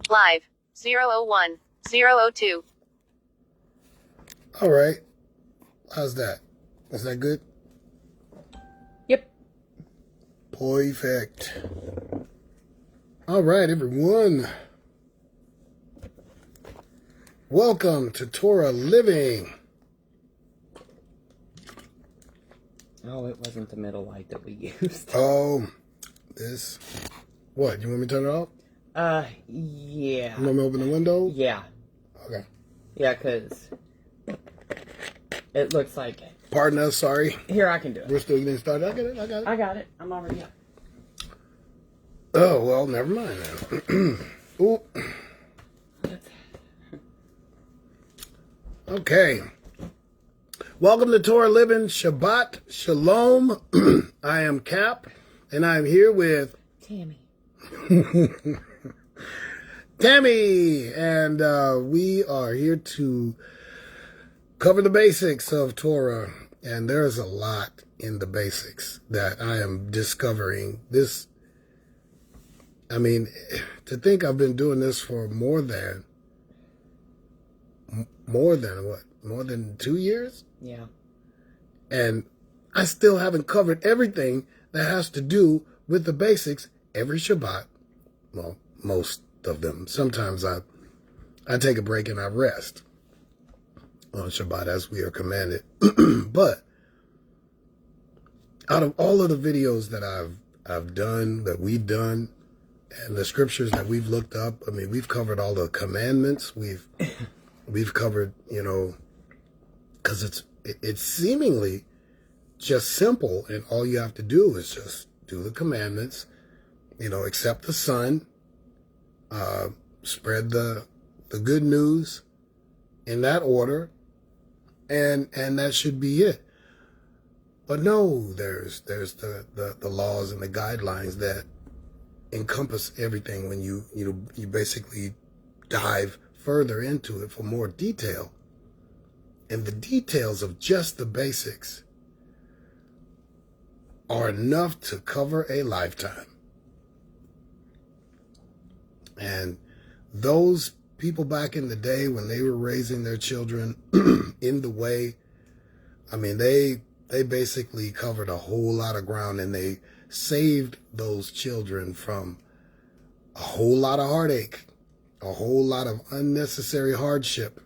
Live. 001. 002. All right. How's that? Is that good? Yep. Perfect. All right, everyone. Welcome to Torah Living. Oh, it wasn't the middle light that we used. Oh, this. What? You want me to turn it off? Yeah. You want me to open the window? Yeah. Okay. Yeah, because it looks like... Pardon us, sorry. Here, I can do it. We're still getting started. I got it. I'm already up. Oh, well, never mind then. Ooh. Okay. Welcome to Torah Living. Shabbat Shalom. I am Cap, and I'm here with... Tammy. Tammy, and we are here to cover the basics of Torah, and there's a lot in the basics that I am discovering. To think I've been doing this for more than 2 years? Yeah. And I still haven't covered everything that has to do with the basics every Shabbat. Well, most of them. Sometimes I take a break and I rest on Shabbat as we are commanded. But out of all of the videos that I've done, that we've done, and the scriptures that we've looked up, I mean, we've covered all the commandments. We've covered, because it's seemingly just simple, and all you have to do is just do the commandments, accept the Son, spread the good news in that order, and that should be it. But no, there's the laws and the guidelines that encompass everything when you basically dive further into it for more detail. And the details of just the basics are enough to cover a lifetime. And those people back in the day when they were raising their children in the way, I mean, they basically covered a whole lot of ground, and they saved those children from a whole lot of heartache, a whole lot of unnecessary hardship.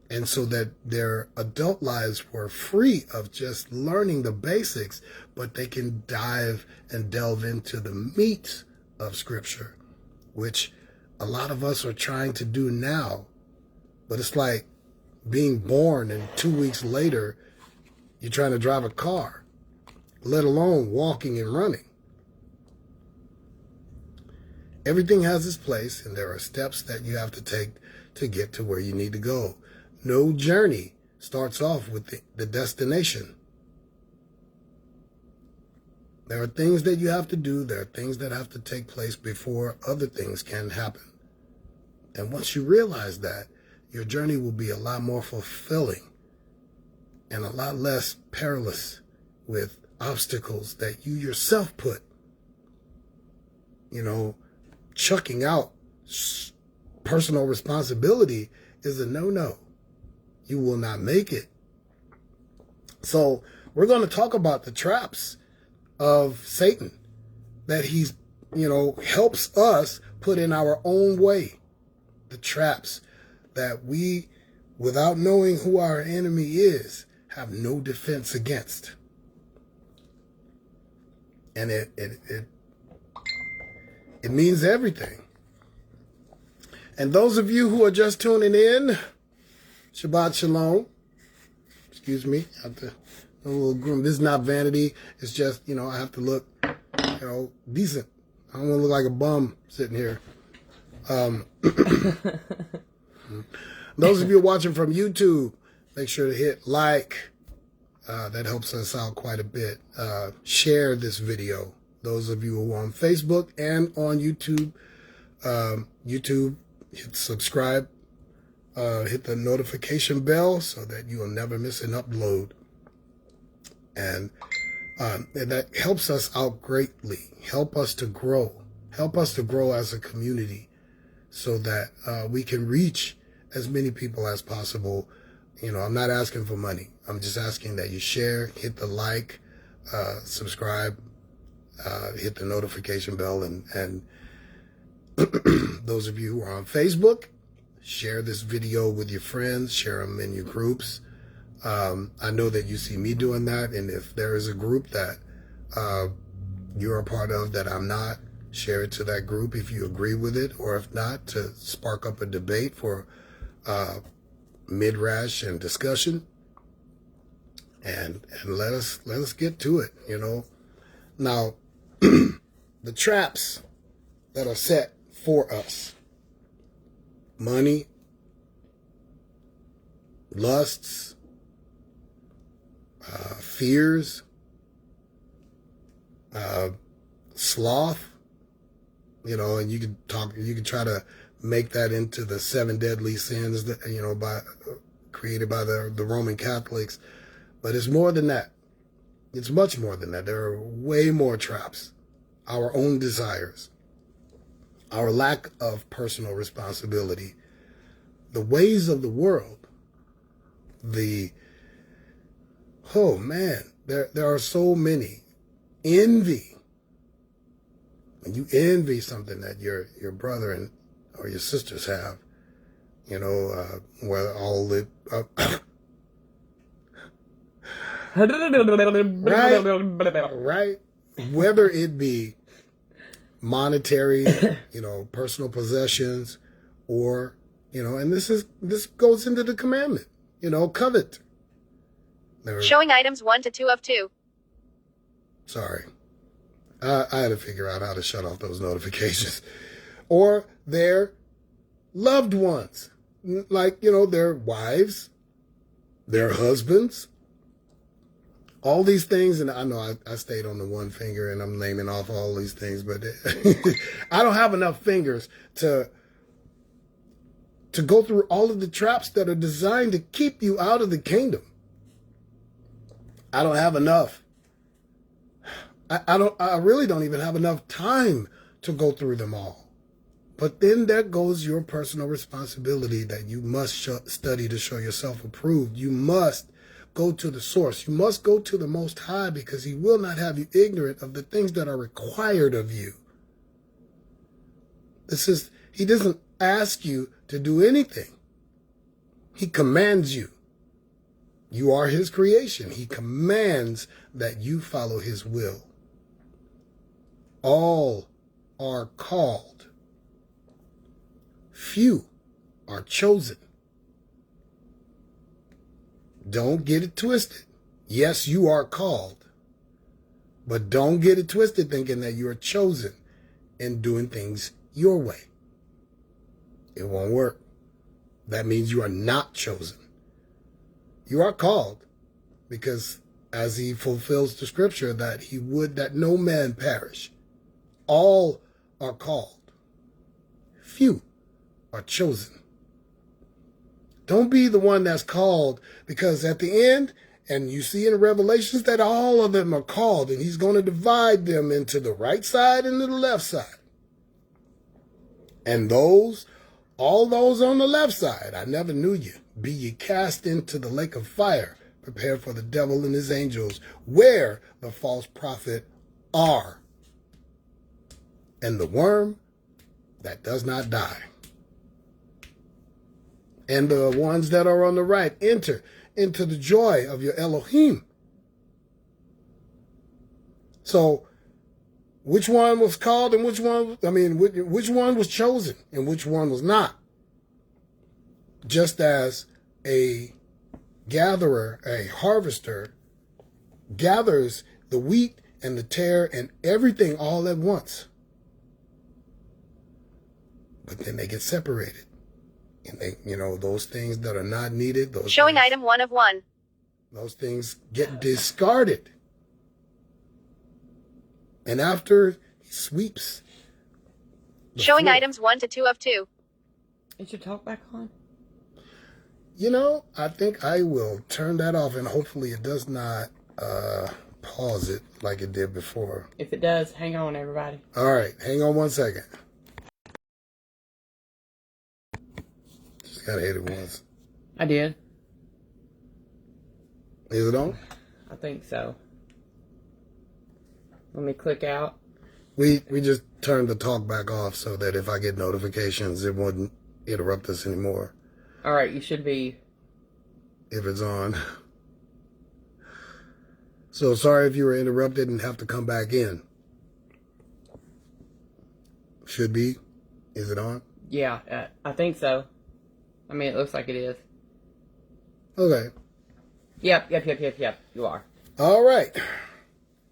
And so that their adult lives were free of just learning the basics, but they can dive and delve into the meat of Scripture, which a lot of us are trying to do now. But it's like being born and 2 weeks later, you're trying to drive a car, let alone walking and running. Everything has its place, and there are steps that you have to take to get to where you need to go. No journey starts off with the destination. There are things that you have to do. There are things that have to take place before other things can happen. And once you realize that, your journey will be a lot more fulfilling and a lot less perilous with obstacles that you yourself put. Chucking out personal responsibility is a no-no. You will not make it. So we're going to talk about the traps of Satan that he's, helps us put in our own way. The traps that we, without knowing who our enemy is, have no defense against. And it means everything. And those of you who are just tuning in, Shabbat Shalom. Excuse me. I have to, a little groom. This is not vanity. It's just, I have to look, decent. I don't want to look like a bum sitting here. Those of you watching from YouTube, make sure to hit like. That helps us out quite a bit. Share this video. Those of you who are on Facebook and on YouTube, hit subscribe. Hit the notification bell so that you will never miss an upload. And that helps us out greatly. Help us to grow. Help us to grow as a community so that we can reach as many people as possible. You know, I'm not asking for money. I'm just asking that you share, hit the like, subscribe, hit the notification bell, and those of you who are on Facebook, share this video with your friends, share them in your groups. I know that you see me doing that, and if there is a group that you're a part of that I'm not, share it to that group if you agree with it, or if not, to spark up a debate for midrash and discussion, and let us get to it. You know, now the traps that are set for us: money, lusts, fears, sloth. You know, and you can try to make that into the 7 deadly sins that, you know, created by the Roman Catholics. But it's more than that. It's much more than that. There are way more traps. Our own desires, our lack of personal responsibility, the ways of the world, oh man, there are so many. Envy. When you envy something that your brother or your sisters have, you know, where all the right, whether it be monetary, you know, personal possessions, or, you know, and this goes into the commandment, you know, covet. Showing items 1 to 2 of 2. Sorry. I had to figure out how to shut off those notifications. Or their loved ones, like, you know, their wives, their husbands, all these things. And I know I stayed on the one finger and I'm naming off all these things, but I don't have enough fingers to go through all of the traps that are designed to keep you out of the kingdom. I don't have enough. I really don't even have enough time to go through them all. But then there goes your personal responsibility that you must study to show yourself approved. You must go to the source. You must go to the Most High, because he will not have you ignorant of the things that are required of you. He doesn't ask you to do anything. He commands you. You are his creation. He commands that you follow his will. All are called. Few are chosen. Don't get it twisted. Yes, you are called. But don't get it twisted thinking that you are chosen and doing things your way. It won't work. That means you are not chosen. You are called because, as he fulfills the scripture, that he would that no man perish. All are called. Few are chosen. Don't be the one that's called, because at the end, and you see in Revelations that all of them are called, and he's going to divide them into the right side and the left side. And all those on the left side, I never knew you. Be ye cast into the lake of fire, prepared for the devil and his angels, where the false prophet are, and the worm that does not die. And the ones that are on the right enter into the joy of your Elohim. So, which one was called and which one was chosen and which one was not? Just as a gatherer, a harvester, gathers the wheat and the tare and everything all at once. But then they get separated. And they, you know, those things that are not needed, Showing item 1 of 1. Those things get discarded. And after he sweeps. Showing items 1 to 2 of 2. Is your talk back on? You know, I think I will turn that off, and hopefully it does not pause it like it did before. If it does, hang on, everybody. All right, hang on 1 second. Just gotta hit it once. I did. Is it on? I think so. Let me click out. We just turned the talk back off so that if I get notifications, it wouldn't interrupt us anymore. All right, you should be. If it's on. So sorry if you were interrupted and have to come back in. Should be. Is it on? Yeah, I think so. I mean, it looks like it is. Okay. Yep. You are. All right.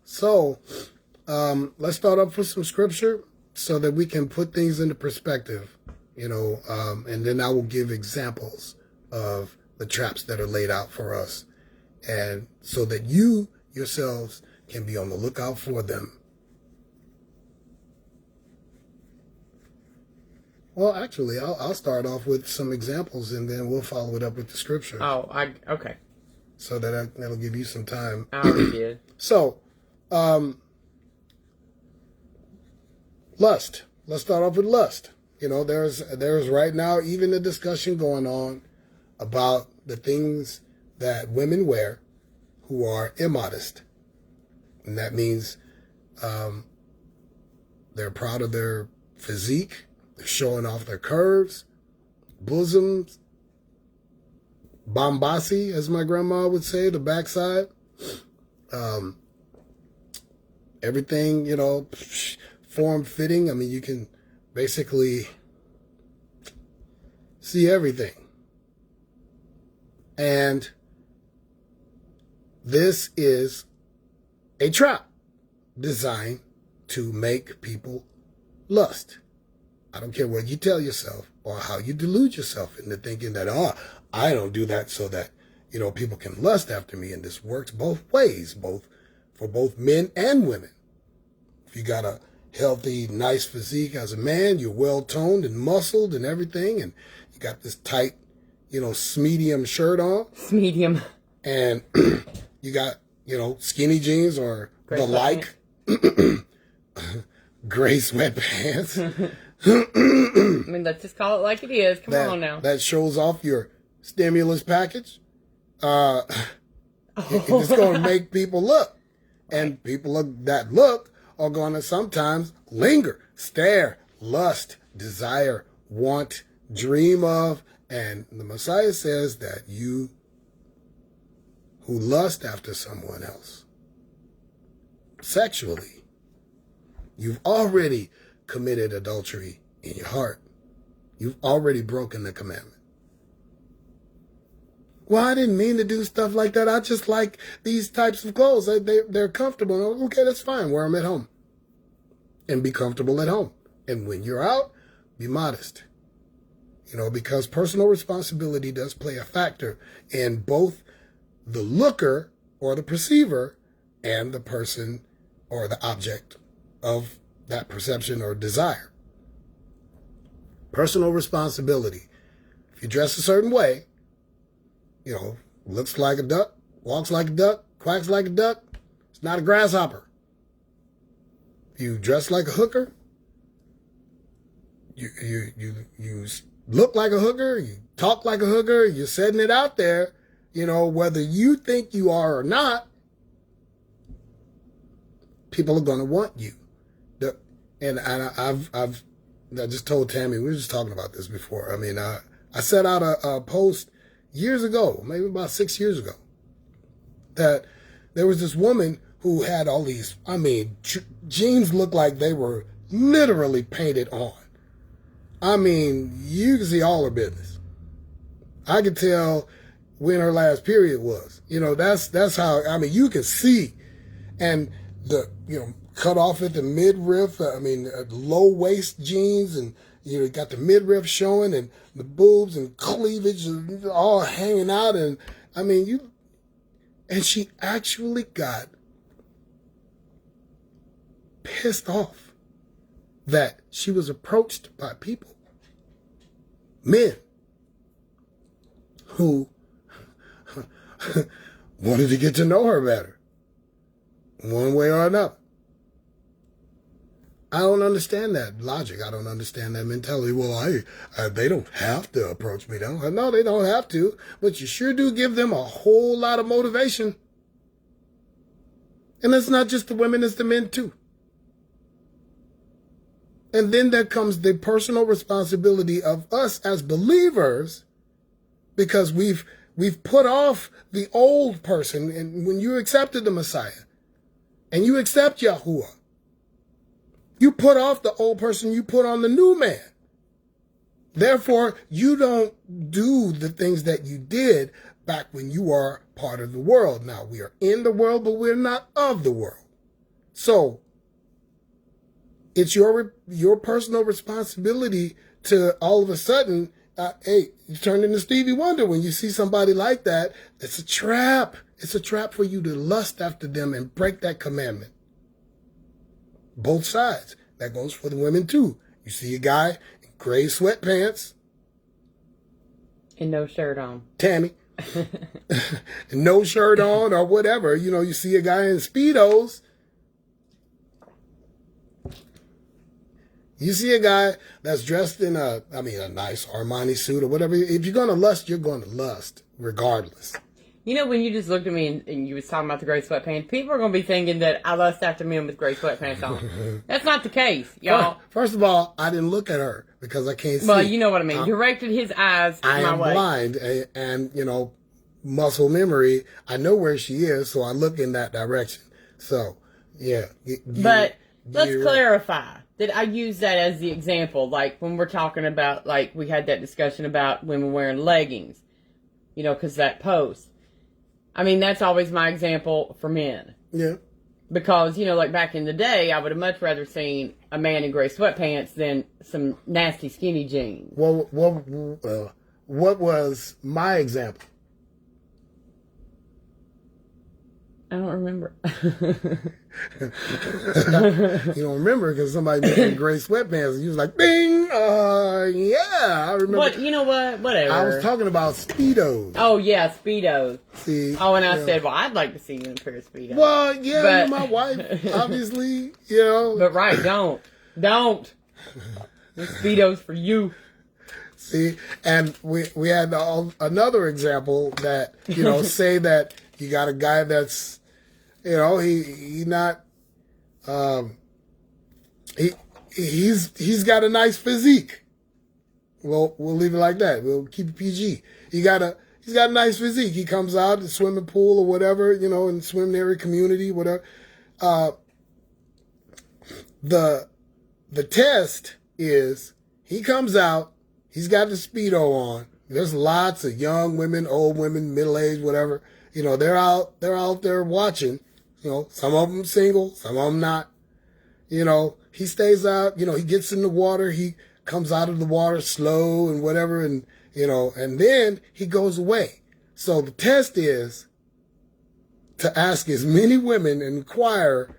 So, let's start off with some scripture so that we can put things into perspective, and then I will give examples of the traps that are laid out for us, and so that you yourselves can be on the lookout for them. Well, actually, I'll start off with some examples, and then we'll follow it up with the scripture. Okay. So that'll give you some time. I already did. So, lust. Let's start off with lust. There's right now even a discussion going on about the things that women wear who are immodest. And that means they're proud of their physique. They're showing off their curves, bosoms, bombasi, as my grandma would say, the backside. Everything, form-fitting. I mean, you can basically see everything. And this is a trap designed to make people lust. I don't care what you tell yourself or how you delude yourself into thinking that, I don't do that so that, people can lust after me. And this works both ways, for both men and women. If you got a healthy, nice physique as a man, you're well-toned and muscled and everything, and you got this tight, medium shirt on. Medium. And you got, skinny jeans or Gray the like. Gray sweatpants. I mean, let's just call it like it is. Come on now. That shows off your stimulus package. It's going to make people look. And people that look are going to sometimes linger, stare, lust, desire, want, dream of. And the Messiah says that you who lust after someone else sexually, you've already committed adultery in your heart. You've already broken the commandment. Well, I didn't mean to do stuff like that. I just like these types of clothes. They're comfortable. Okay, that's fine. Wear them at home. And be comfortable at home. And when you're out, be modest. Because personal responsibility does play a factor in both the looker or the perceiver and the person or the object of that perception or desire. Personal responsibility. If you dress a certain way, looks like a duck, walks like a duck, quacks like a duck, it's not a grasshopper. If you dress like a hooker, you look like a hooker, you talk like a hooker, you're setting it out there, whether you think you are or not, people are going to want you. And I just told Tammy, we were just talking about this before. I mean, I set out a post years ago, maybe about 6 years ago, that there was this woman who had all these, jeans looked like they were literally painted on. You can see all her business. I could tell when her last period was. That's how, you can see. And cut off at the midriff, low waist jeans, and you got the midriff showing, and the boobs and cleavage all hanging out, and and she actually got pissed off that she was approached by people, men, who wanted to get to know her better. one way or another. I don't understand that logic. I don't understand that mentality. Well, they don't have to approach me. No, they don't have to. But you sure do give them a whole lot of motivation. And it's not just the women, it's the men too. And then there comes the personal responsibility of us as believers, because we've put off the old person. And when you accepted the Messiah and you accept Yahuwah, you put off the old person, you put on the new man. Therefore, you don't do the things that you did back when you are part of the world. Now, we are in the world, but we're not of the world. So, it's your personal responsibility to all of a sudden, hey, you turn into Stevie Wonder when you see somebody like that. It's a trap. It's a trap for you to lust after them and break that commandment. Both sides. That goes for the women too. You see a guy in gray sweatpants. And no shirt on. Tammy. No shirt on or whatever. You know, you see a guy in Speedos. You see a guy that's dressed in a nice Armani suit or whatever. If you're going to lust, you're going to lust regardless. You know, when you just looked at me and you was talking about the gray sweatpants, people are going to be thinking that I lust after men with gray sweatpants on. That's not the case, y'all. First of all, I didn't look at her because I can't see. Well, you know what I mean. Directed his eyes my way. I am blind and, you know, muscle memory. I know where she is, so I look in that direction. So, yeah. But let's clarify that I use that as the example. Like when we're talking about, like we had that discussion about women wearing leggings, you know, because that post. I mean, that's always my example for men. Yeah. Because, you know, like back in the day, I would have much rather seen a man in gray sweatpants than some nasty skinny jeans. Well, what was my example? I don't remember. You don't remember because somebody was in gray sweatpants and you was like, bing! Yeah, I remember. What? You know what? Whatever. I was talking about Speedos. Oh, yeah, Speedos. See? Oh, and I said, well, I'd like to see you in a pair of Speedos. Well, yeah, but, you're my wife, obviously, you know. But right, don't. The Speedos for you. See? And we had another example that, you know, say that you got a guy that's, you know, he's got a nice physique. Well, we'll leave it like that. We'll keep it PG. He's got a nice physique. He comes out in the swimming pool or whatever, you know, in the swimming area community, whatever. The test is he comes out, he's got the Speedo on. There's lots of young women, old women, middle-aged, whatever. You know, they're out there watching. You know, some of them single, some of them not. You know, he stays out, you know, he gets in the water, he comes out of the water slow and whatever, and, you know, and then he goes away. So the test is to ask as many women and inquire,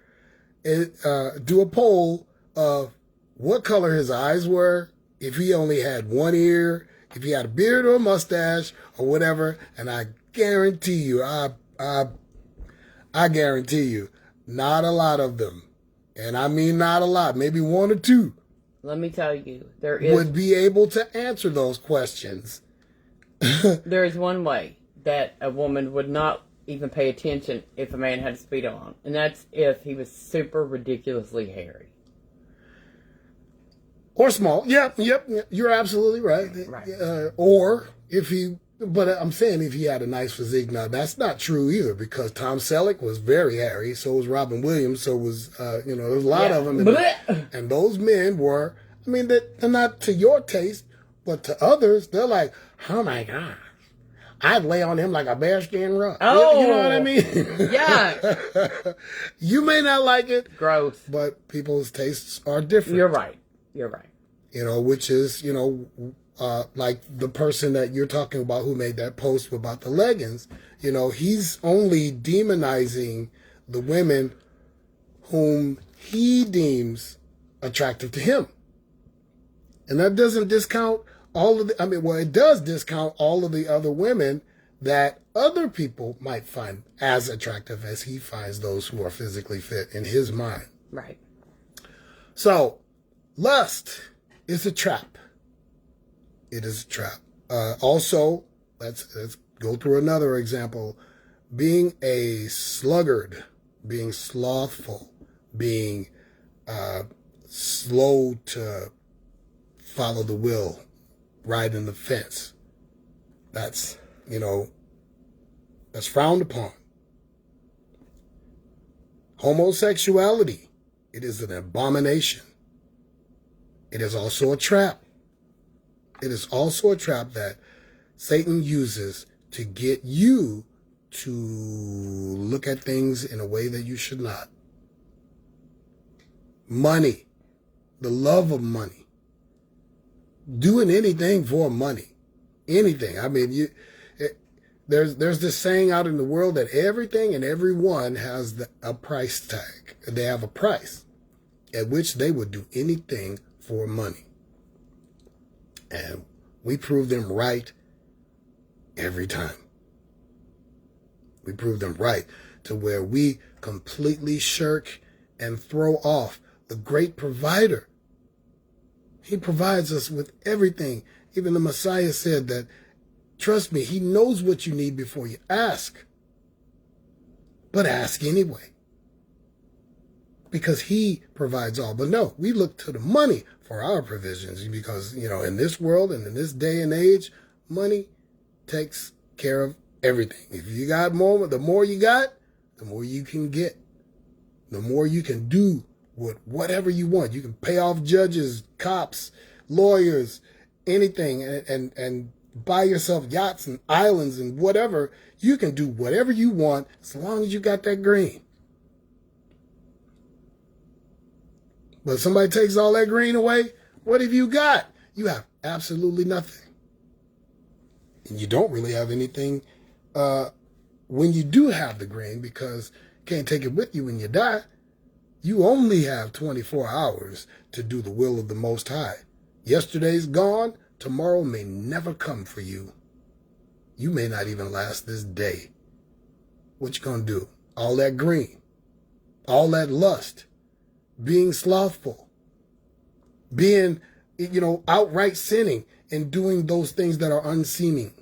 do a poll of what color his eyes were, if he only had one ear, if he had a beard or a mustache or whatever, and I guarantee you, I guarantee you, not a lot of them, and I mean not a lot, maybe one or two. Let me tell you, would be able to answer those questions. There is one way that a woman would not even pay attention if a man had a Speedo on, and that's if he was super ridiculously hairy. Or small. Yep, you're absolutely right. Right. Or if he... But I'm saying if he had a nice physique. Now, that's not true either, because Tom Selleck was very hairy. So was Robin Williams. So was, you know, there's a lot of them. And those men were, I mean, they're not to your taste, but to others, they're like, oh my God, I'd lay on him like a bearskin rug. Oh, you know what I mean? Yeah. You may not like it. Gross. But people's tastes are different. You're right. You know, which is, you know, like the person that you're talking about who made that post about the leggings, you know, he's only demonizing the women whom he deems attractive to him. And that doesn't discount all of the, it does discount all of the other women that other people might find as attractive as he finds those who are physically fit in his mind. Right. So, lust is a trap. It is a trap. Also, let's go through another example. Being a sluggard, being slothful, being slow to follow the will, riding the fence. That's frowned upon. Homosexuality, it is an abomination. It is also a trap. It is also a trap that Satan uses to get you to look at things in a way that you should not. Money, the love of money, doing anything for money, anything. I mean, there's this saying out in the world that everything and everyone has a price tag. They have a price at which they would do anything for money. And we prove them right every time. We prove them right to where we completely shirk and throw off the great provider. He provides us with everything. Even the Messiah said that, trust me, he knows what you need before you ask. But ask anyway. Because he provides all. But no, we look to the money for our provisions because, in this world and in this day and age, money takes care of everything. If you got more, the more you got, the more you can get. The more you can do with whatever you want. You can pay off judges, cops, lawyers, anything, and buy yourself yachts and islands and whatever. You can do whatever you want as long as you got that green. But if somebody takes all that green away, what have you got? You have absolutely nothing. And you don't really have anything when you do have the green, because you can't take it with you when you die. You only have 24 hours to do the will of the Most High. Yesterday's gone. Tomorrow may never come for you. You may not even last this day. What you gonna do? All that green, all that lust, being slothful, being, outright sinning and doing those things that are unseeming.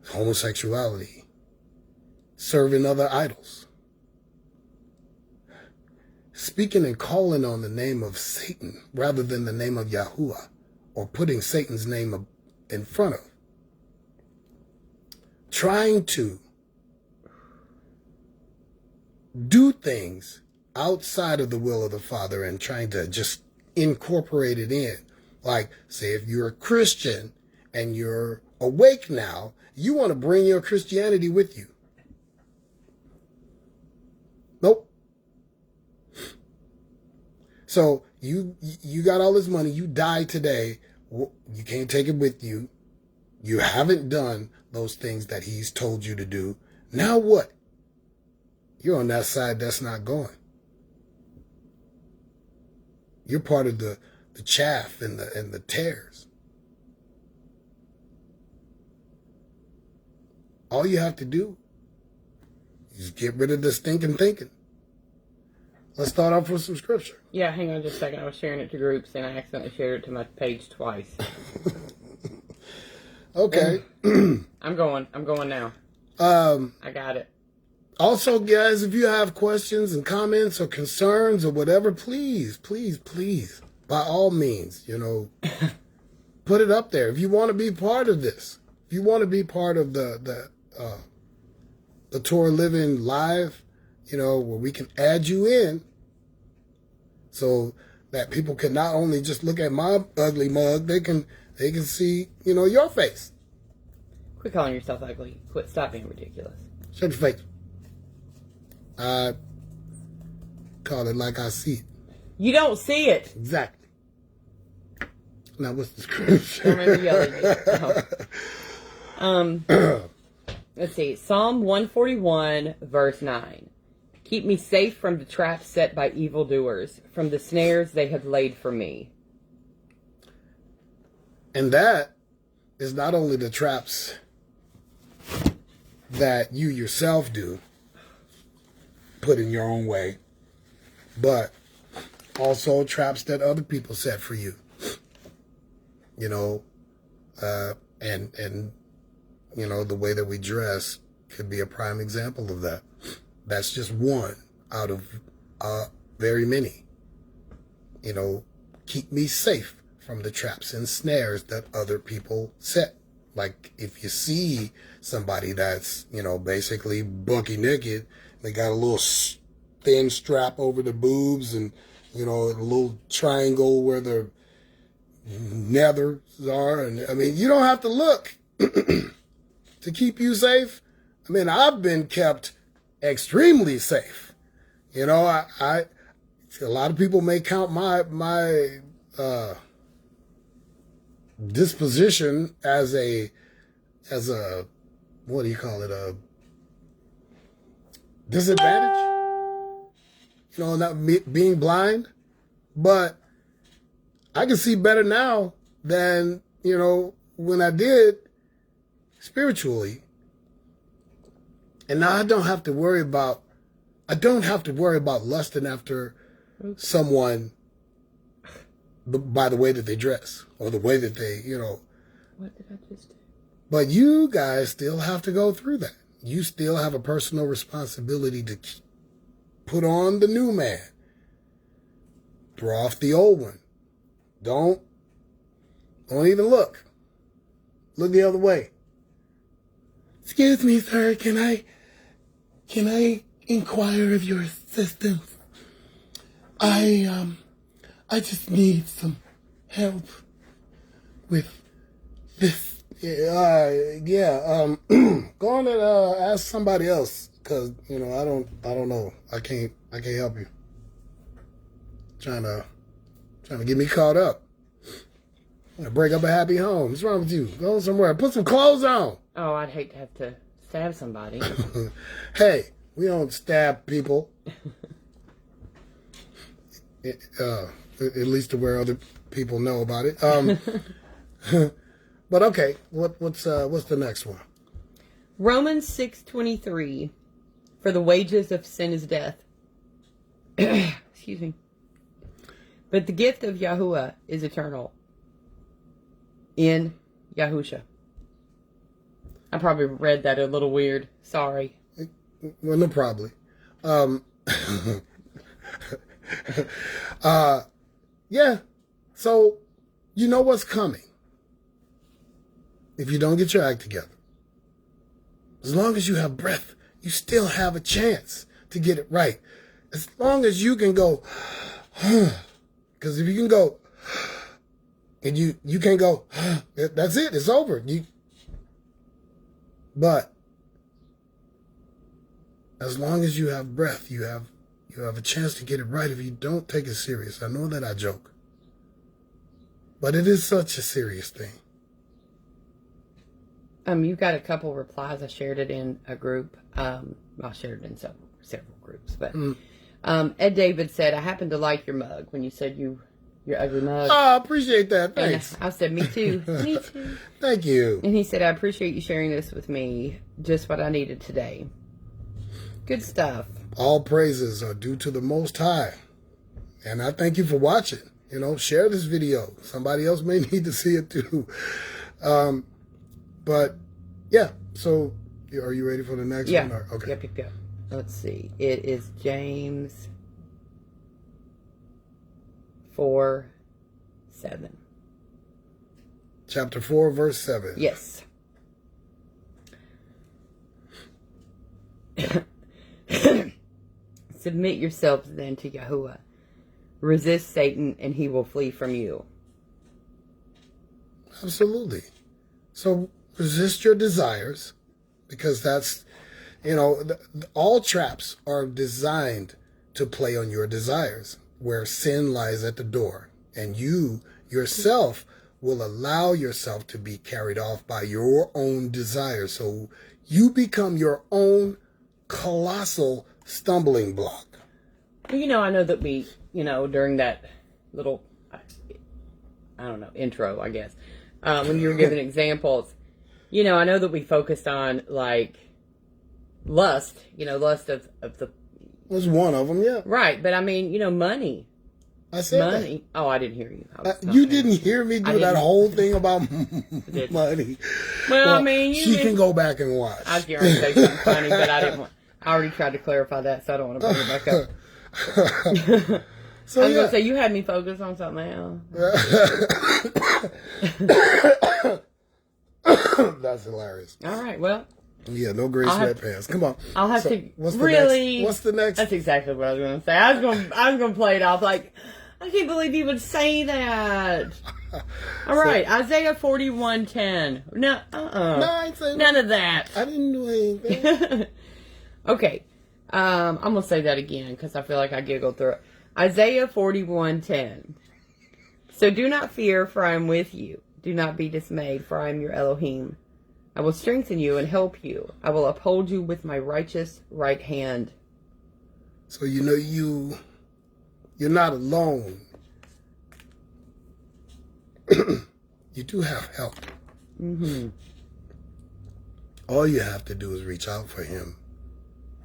Homosexuality, serving other idols, speaking and calling on the name of Satan rather than the name of Yahuwah, or putting Satan's name in front of. Trying to do things outside of the will of the Father and trying to just incorporate it in. Like, say, if you're a Christian and you're awake now, you want to bring your Christianity with you. Nope. So you got all this money, you die today, you can't take it with you. You haven't done those things that he's told you to do. Now what? You're on that side that's not going. You're part of the chaff and the tares. All you have to do is get rid of the stinking thinking. Let's start off with some scripture. Yeah, hang on just a second. I was sharing it to groups and I accidentally shared it to my page twice. Okay. I'm going now. I got it. Also, guys, if you have questions and comments or concerns or whatever, please, by all means, put it up there. If you want to be part of this, if you want to be part of the Torah Living Live, where we can add you in so that people can not only just look at my ugly mug, they can see, your face. Quit calling yourself ugly. Stop being ridiculous. Shut your face. I call it like I see it. You don't see it. Exactly. Now, what's the scripture? Don't remember yelling. No. Let's see. Psalm 141, verse 9. Keep me safe from the traps set by evildoers, from the snares they have laid for me. And that is not only the traps that you yourself do, put in your own way, but also traps that other people set for you. You know, and you know, the way that we dress could be a prime example of that. That's just one out of very many. You know, keep me safe from the traps and snares that other people set. Like if you see somebody that's, you know, basically bucky naked, they got a little thin strap over the boobs and, you know, a little triangle where the nethers are. And I mean, you don't have to look to keep you safe. I mean, I've been kept extremely safe. You know, I a lot of people may count my disposition as a what do you call it, a disadvantage, you know, not being blind, but I can see better now than, you know, when I did spiritually. And now I don't have to worry about lusting after someone by the way that they dress or the way that they, you know. What did I just do? But you guys still have to go through that. You still have a personal responsibility to put on the new man. Throw off the old one. Don't even look. Look the other way. Excuse me, sir, can I inquire of your assistance? I just need some help with this. Go on and ask somebody else, cause you know I don't know. I can't help you. Trying to get me caught up. I'm gonna break up a happy home. What's wrong with you? Go somewhere. Put some clothes on. Oh, I'd hate to have to stab somebody. Hey, we don't stab people. At least to where other people know about it. But okay, what's the next one? Romans 6:23, for the wages of sin is death. Excuse me. But the gift of Yahuwah is eternal in Yahusha. I probably read that a little weird. Sorry. Well, no problem. Yeah. So, you know what's coming. If you don't get your act together. As long as you have breath, you still have a chance to get it right. As long as you can go, because if you can go, and you can't go, that's it, it's over. But as long as you have breath, you have a chance to get it right if you don't take it serious. I know that I joke, but it is such a serious thing. You got a couple replies. I shared it in a group. I shared it in several groups. But Ed David said, I happen to like your mug when you said your ugly mug. Oh, I appreciate that. Thanks. And I said, me too. Me too. Thank you. And he said, I appreciate you sharing this with me. Just what I needed today. Good stuff. All praises are due to the Most High. And I thank you for watching. You know, share this video. Somebody else may need to see it too. But, yeah. So, are you ready for the next one? Or, okay. Yep. Let's see. It is James 4:7. Chapter 4, verse 7. Yes. Submit yourselves then to Yahuwah. Resist Satan and he will flee from you. Absolutely. So resist your desires, because that's, you know, all traps are designed to play on your desires, where sin lies at the door, and you yourself will allow yourself to be carried off by your own desires. So you become your own colossal stumbling block. Well, you know, I know that we, you know, during that little, I don't know, intro, I guess, when you were giving examples, you know, I know that we focused on, like, lust, lust of the... Was one of them, yeah. Right, but I mean, money. I said money. That. Oh, I didn't hear you. You didn't hear me do that whole thing about money. Well, I mean, she can go back and watch. I was going to say something funny, but I didn't want... I already tried to clarify that, so I don't want to bring it back up. So, I was going to say, you had me focus on something else. That's hilarious. All right, well. Yeah, no gray sweatpants. Come on. I'll have to what's really... What's the next? That's exactly what I was going to say. I was going to play it off like, I can't believe you would say that. All right, Isaiah 41:10. No, No, I ain't saying none of that. I didn't do anything. Okay, I'm going to say that again because I feel like I giggled through it. Isaiah 41:10. So do not fear, for I am with you. Do not be dismayed, for I am your Elohim. I will strengthen you and help you. I will uphold you with my righteous right hand. So you're not alone. You do have help. Mm-hmm. All you have to do is reach out for him.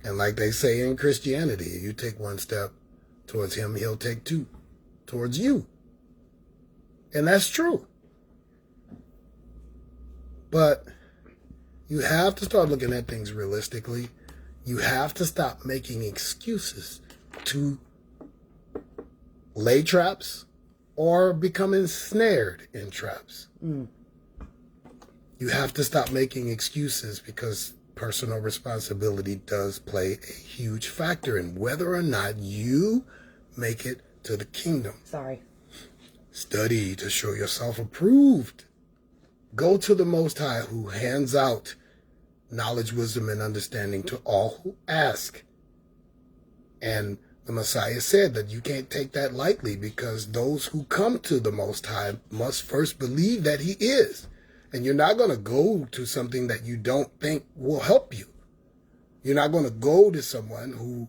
And like they say in Christianity, you take one step towards him, he'll take two towards you. And that's true. But you have to start looking at things realistically. You have to stop making excuses to lay traps or become ensnared in traps. Mm. You have to stop making excuses because personal responsibility does play a huge factor in whether or not you make it to the kingdom. Sorry. Study to show yourself approved. Go to the Most High who hands out knowledge, wisdom, and understanding to all who ask. And the Messiah said that you can't take that lightly because those who come to the Most High must first believe that he is. And you're not going to go to something that you don't think will help you. You're not going to go to someone who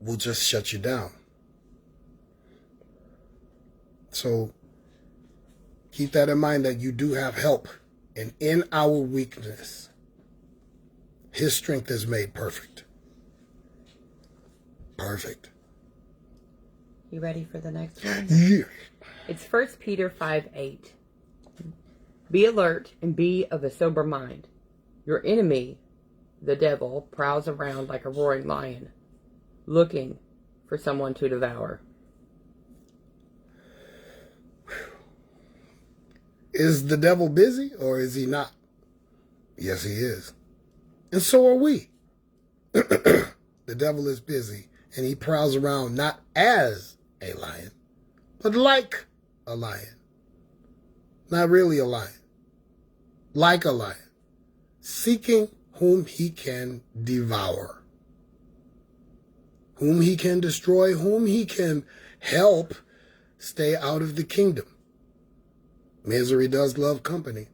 will just shut you down. So keep that in mind that you do have help. And in our weakness, his strength is made perfect. Perfect. You ready for the next one? Yeah. It's 1 Peter 5:8. Be alert and be of a sober mind. Your enemy, the devil, prowls around like a roaring lion, looking for someone to devour. Is the devil busy or is he not? Yes, he is. And so are we. The devil is busy and he prowls around not as a lion, but like a lion. Not really a lion. Like a lion. Seeking whom he can devour. Whom he can destroy, whom he can help stay out of the kingdom. Misery does love company.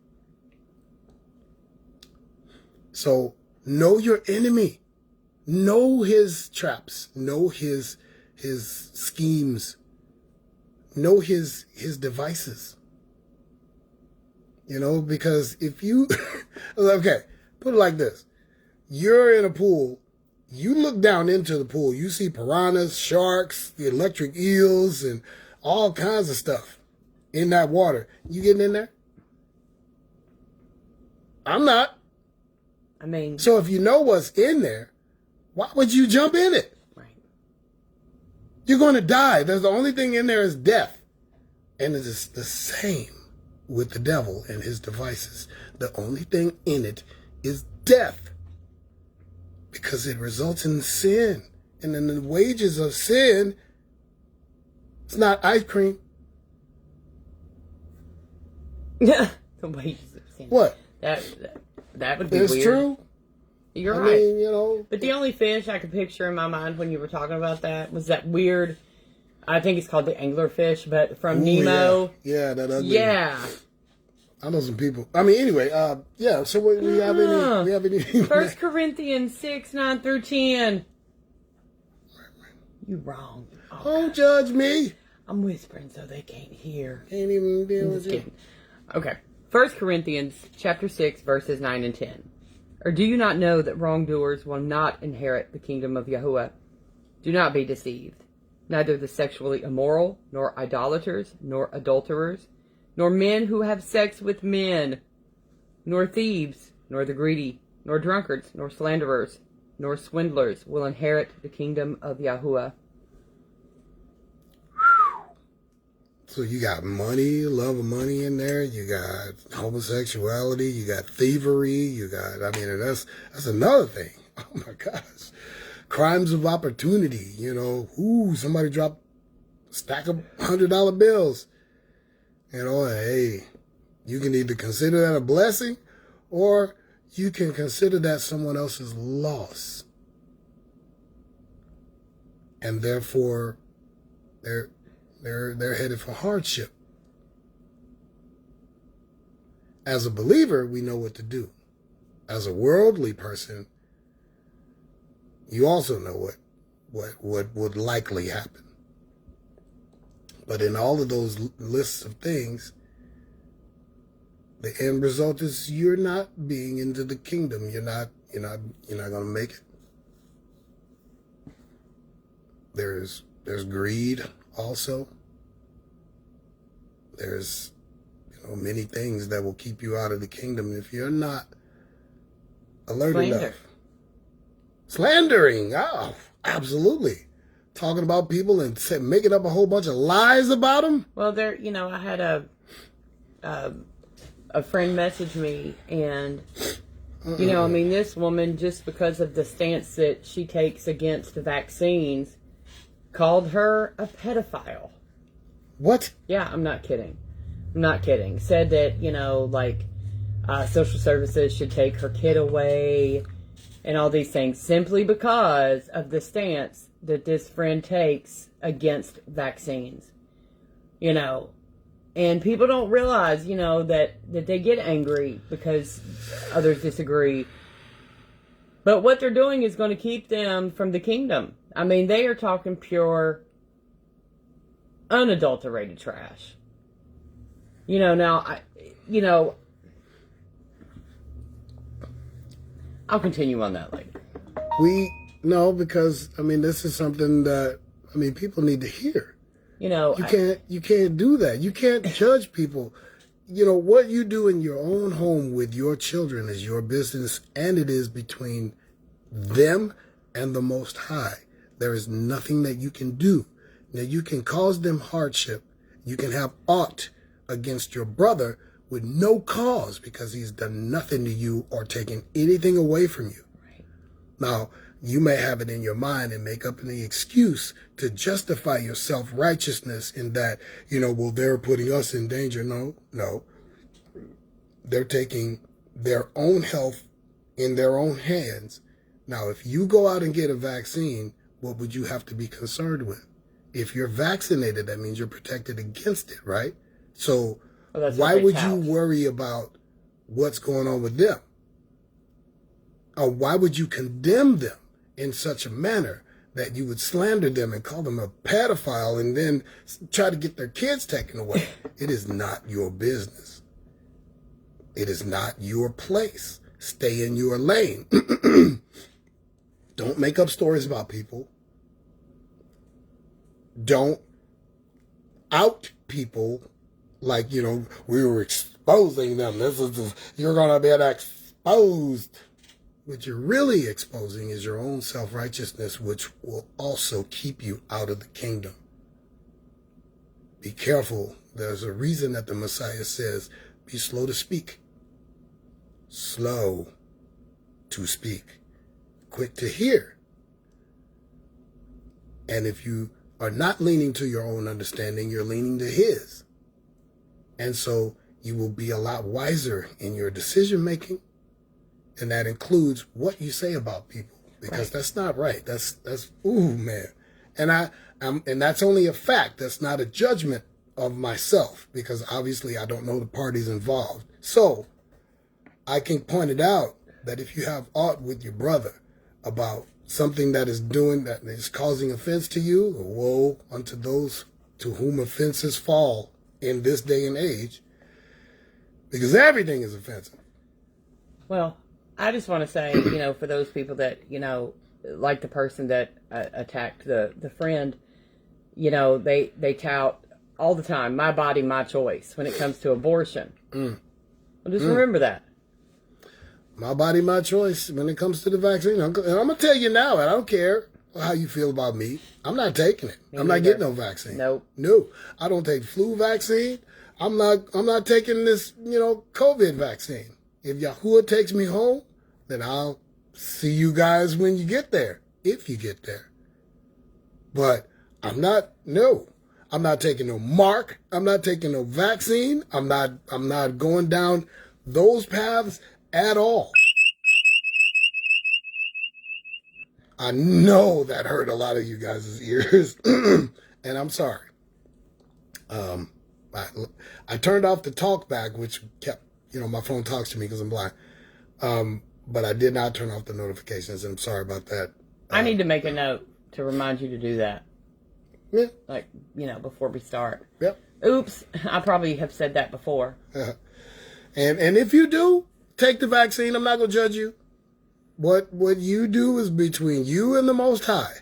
So know your enemy. Know his traps. Know his schemes. Know his devices. You know, because if you, okay, put it like this. You're in a pool. You look down into the pool. You see piranhas, sharks, the electric eels, and all kinds of stuff in that water. You getting in there? I'm not. I mean... So if you know what's in there, why would you jump in it? Right. You're going to die. There's the only thing in there is death. And it is the same with the devil and his devices. The only thing in it is death. Because it results in sin. And then the wages of sin, it's not ice cream. The wages of sin. What? That would be it's weird. It's true. You're I right. mean, you know. But the only fish I could picture in my mind when you were talking about that was that weird, I think it's called the anglerfish, but from Nemo. Yeah, that ugly. Yeah. I know some people. I mean, anyway, yeah, so we have any... 1 Corinthians 6:9-10. You wrong. Don't judge me. I'm whispering so they can't hear. Can't even deal with it. Okay. 1 Corinthians chapter 6, verses 9 and 10. Or do you not know that wrongdoers will not inherit the kingdom of Yahuwah? Do not be deceived. Neither the sexually immoral, nor idolaters, nor adulterers, nor men who have sex with men, nor thieves, nor the greedy, nor drunkards, nor slanderers, nor swindlers will inherit the kingdom of Yahuwah. So you got money, love of money in there. You got homosexuality. You got thievery. You got, I mean, that's another thing. Oh my gosh. Crimes of opportunity. You know, somebody dropped a stack of $100 bills. You know, hey, you can either consider that a blessing or you can consider that someone else's loss. And therefore, they're headed for hardship. As a believer, we know what to do. As a worldly person, you also know what would likely happen. But in all of those lists of things, the end result is you're not being into the kingdom. You're not going to make it. There's greed also. There's many things that will keep you out of the kingdom if you're not alert enough. Slandering. Oh, absolutely. Talking about people and making up a whole bunch of lies about them. Well, I had a friend message me, and this woman, just because of the stance that she takes against vaccines, called her a pedophile. What? Yeah, I'm not kidding. Said that, social services should take her kid away and all these things simply because of the stance that this friend takes against vaccines. And people don't realize, that they get angry because others disagree. But what they're doing is going to keep them from the kingdom. I mean, they are talking pure, unadulterated trash. I'll continue on that later. Because, this is something that, people need to hear. You can't do that. You can't judge people. What you do in your own home with your children is your business, and it is between them and the Most High. There is nothing that you can do. Now, you can cause them hardship. You can have aught against your brother with no cause because he's done nothing to you or taken anything away from you. Right. Now, you may have it in your mind and make up any excuse to justify your self-righteousness in that, they're putting us in danger. No. They're taking their own health in their own hands. Now, if you go out and get a vaccine, what would you have to be concerned with? If you're vaccinated, that means you're protected against it, right? So why would you worry about what's going on with them? Or why would you condemn them in such a manner that you would slander them and call them a pedophile and then try to get their kids taken away? It is not your business. It is not your place. Stay in your lane. Don't make up stories about people. Don't out people like, we were exposing them. You're going to be exposed. What you're really exposing is your own self-righteousness, which will also keep you out of the kingdom. Be careful. There's a reason that the Messiah says, be slow to speak. Slow to speak. Quick to hear. And if you are not leaning to your own understanding, you're leaning to his. And so you will be a lot wiser in your decision making. And that includes what you say about people, because that's not right. That's ooh, man. And and that's only a fact. That's not a judgment of myself, because obviously I don't know the parties involved. So I can point it out that if you have aught with your brother about something that is causing offense to you, woe unto those to whom offenses fall in this day and age, because everything is offensive. Well, I just want to say, for those people that, like the person that attacked the friend, they tout all the time, my body, my choice, when it comes to abortion. Well, just remember that. My body, my choice when it comes to the vaccine. I'm going to tell you now, and I don't care how you feel about me. I'm not taking it. I'm not getting no vaccine. Nope. No. I don't take flu vaccine. I'm not taking this, COVID vaccine. If Yahuwah takes me home, then I'll see you guys when you get there, if you get there. But I'm not taking no mark. I'm not taking no vaccine. I'm not going down those paths at all. I know that hurt a lot of you guys' ears, and I'm sorry. I turned off the talk back, which kept, my phone talks to me because I'm blind. But I did not turn off the notifications, and I'm sorry about that. I need to make a note to remind you to do that. Yeah. Like, before we start. Yep. Oops, I probably have said that before. And if you do take the vaccine, I'm not going to judge you. What you do is between you and the Most High.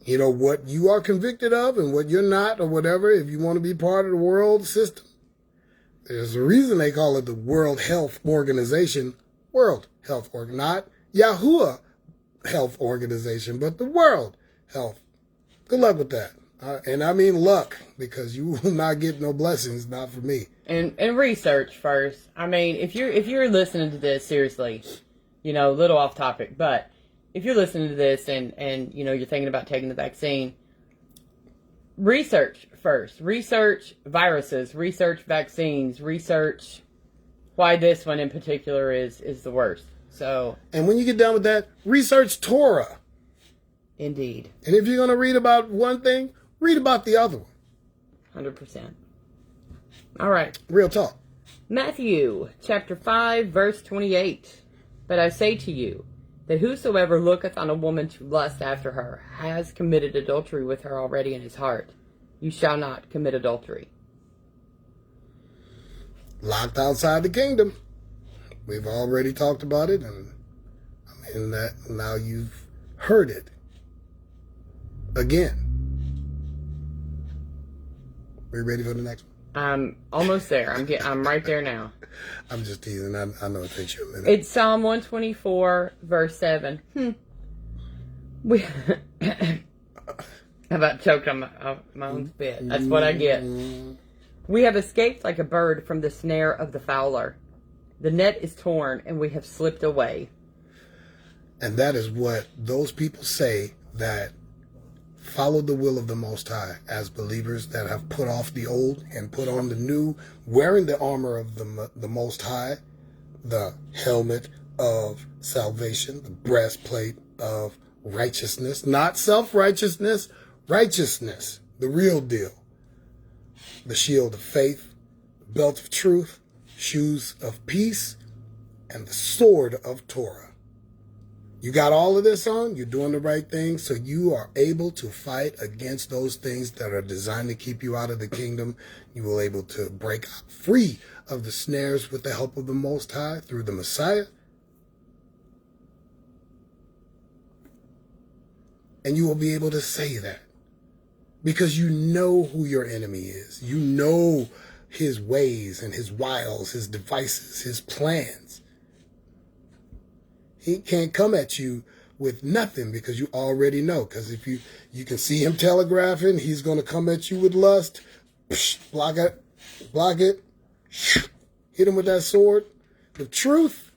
What you are convicted of and what you're not or whatever, if you want to be part of the world system. There's a reason they call it the World Health Organization. World Health Organization. Not Yahuwah Health Organization, but the World Health. Good luck with that. And I mean luck, because you will not get no blessings, not for me. And research first. I mean, if you're listening to this, seriously, a little off topic, but if you're listening to this and you're thinking about taking the vaccine, research first. Research viruses, research vaccines, research why this one in particular is the worst. So, and when you get done with that, research Torah. Indeed. And if you're going to read about one thing, read about the other one. 100%. All right. Real talk. Matthew chapter 5, verse 28. But I say to you, that whosoever looketh on a woman to lust after her has committed adultery with her already in his heart. You shall not commit adultery. Locked outside the kingdom. We've already talked about it, and that now you've heard it again. Are you ready for the next one? I'm almost there. I'm right there now. I'm just teasing. I know it takes you a minute. It's Psalm 124, verse 7. We I about choked on my own spit. That's what I get. We have escaped like a bird from the snare of the fowler. The net is torn, and we have slipped away. And that is what those people say that follow the will of the Most High as believers that have put off the old and put on the new, wearing the armor of the Most High, the helmet of salvation, the breastplate of righteousness, not self-righteousness, righteousness, the real deal, the shield of faith, the belt of truth, shoes of peace, and the sword of Torah. You got all of this on, you're doing the right thing, so you are able to fight against those things that are designed to keep you out of the kingdom. You will able to break free of the snares with the help of the Most High through the Messiah. And you will be able to say that because you know who your enemy is. You know his ways and his wiles, his devices, his plans. He can't come at you with nothing because you already know. Because if you can see him telegraphing, he's going to come at you with lust. Block it. Hit him with that sword. The truth.